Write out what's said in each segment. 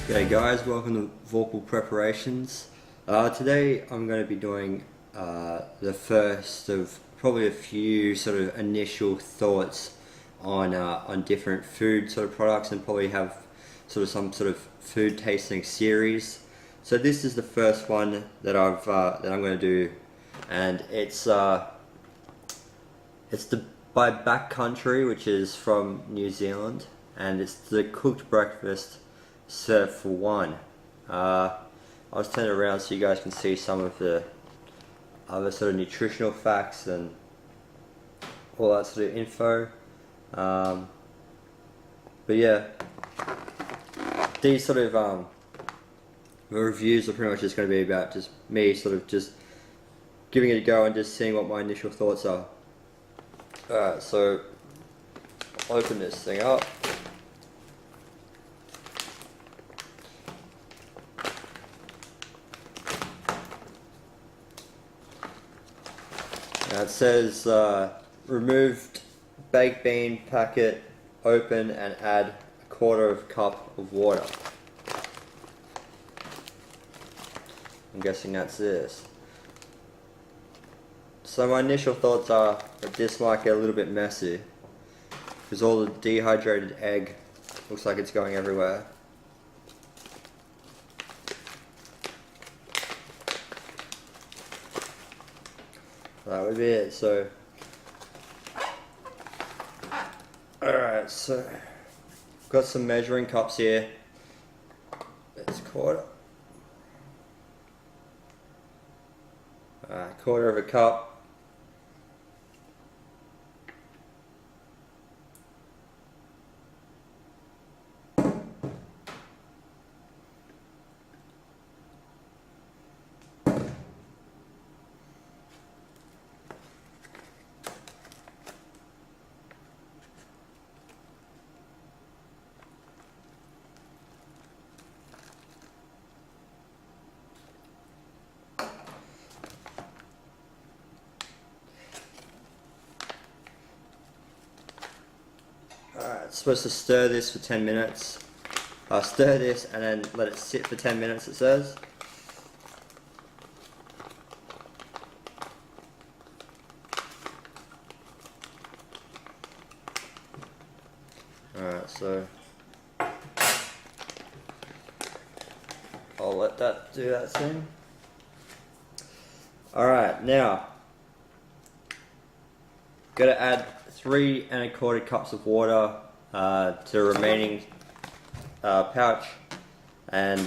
G'day guys, welcome to Vocal Preparations. Today I'm going to be doing the first of probably a few sort of initial thoughts on different food sort of products, and probably have sort of some sort of food tasting series. So this is the first one that I'm going to do, and it's by Backcountry, which is from New Zealand, and it's the cooked breakfast served for one. I'll just turn it around so you guys can see some of the other sort of nutritional facts and all that sort of info. But yeah, these sort of reviews are pretty much just going to be about just me sort of just giving it a go and just seeing what my initial thoughts are. Alright, so I'll open this thing up. Now it says removed baked bean packet, open and add a quarter of a cup of water. I'm guessing that's this. So my initial thoughts are that this might get a little bit messy because all the dehydrated egg looks like it's going everywhere. That would be it. So, alright, so got some measuring cups here. It's quarter of a cup. Alright, supposed to stir this for 10 minutes. Stir this and then let it sit for 10 minutes, it says. Alright, so I'll let that do that thing. Alright, now gotta add 3 1/4 cups of water to the remaining pouch, and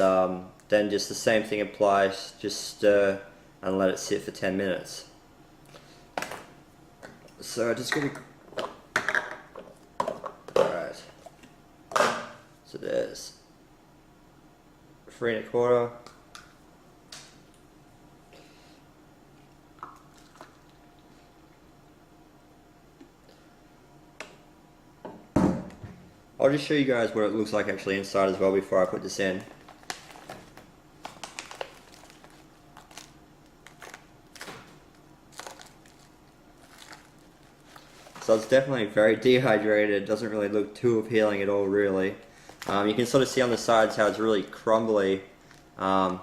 then just the same thing applies, just stir and let it sit for 10 minutes. So just gonna, alright, so there's 3 1/4. I'll just show you guys what it looks like actually inside as well before I put this in. So it's definitely very dehydrated, doesn't really look too appealing at all really. You can sort of see on the sides how it's really crumbly. So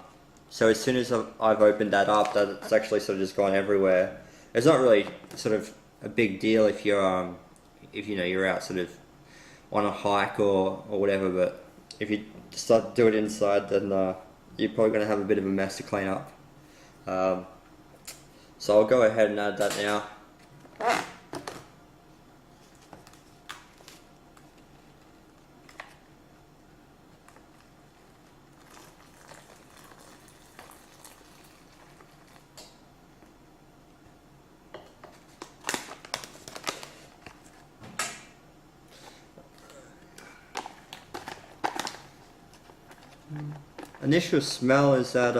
as soon as I've opened that up, that's actually sort of just gone everywhere. It's not really sort of a big deal if you're you're out sort of on a hike or whatever, but if you start to do it inside, then you're probably going to have a bit of a mess to clean up. So I'll go ahead and add that now. Initial smell is that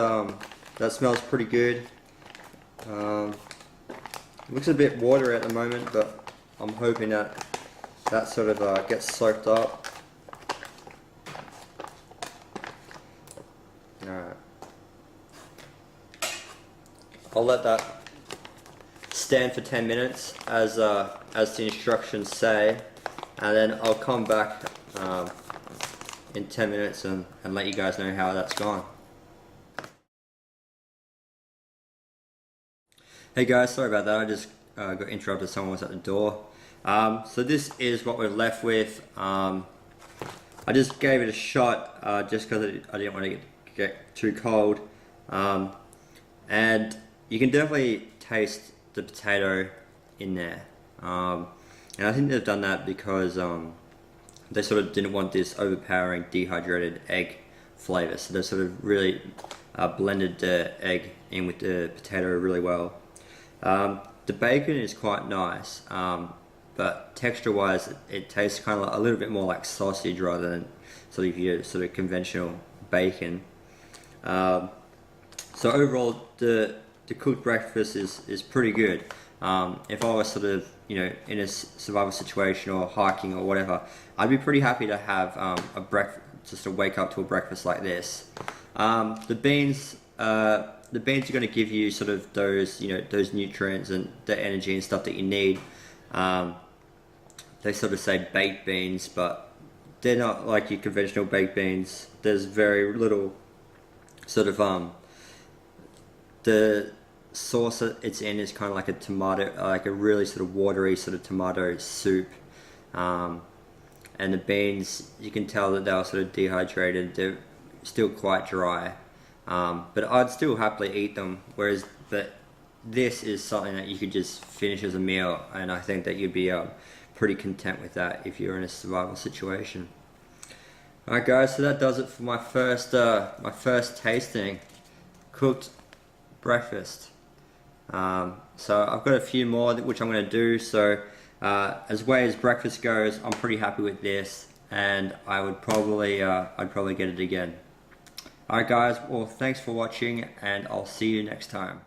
that smells pretty good. Looks a bit watery at the moment, but I'm hoping that that sort of gets soaked up. Alright, I'll let that stand for 10 minutes as the instructions say, and then I'll come back in 10 minutes and let you guys know how that's gone. Hey guys, sorry about that. I just got interrupted. Someone was at the door. So this is what we're left with. I just gave it a shot just because I didn't want to get too cold. And you can definitely taste the potato in there. And I think they've done that because they sort of didn't want this overpowering dehydrated egg flavor. So they sort of really blended the egg in with the potato really well. The bacon is quite nice, but texture-wise, it tastes kind of a little bit more like sausage rather than sort of your sort of conventional bacon. So overall, the cooked breakfast is pretty good. If I was sort of in a survival situation or hiking or whatever, I'd be pretty happy to have a breakfast, just to wake up to a breakfast like this. The beans are going to give you sort of those those nutrients and the energy and stuff that you need. They sort of say baked beans, but they're not like your conventional baked beans. There's very little sort of the sauce that it's in is kind of like a tomato, like a really sort of watery sort of tomato soup. And the beans, you can tell that they were sort of dehydrated. They're still quite dry. But I'd still happily eat them, whereas this is something that you could just finish as a meal, and I think that you'd be pretty content with that if you're in a survival situation. Alright guys, so that does it for my first tasting, cooked breakfast. So I've got a few more which I'm going to do, so as way as breakfast goes, I'm pretty happy with this, and I would probably I'd probably get it again. Alright guys, well thanks for watching, and I'll see you next time.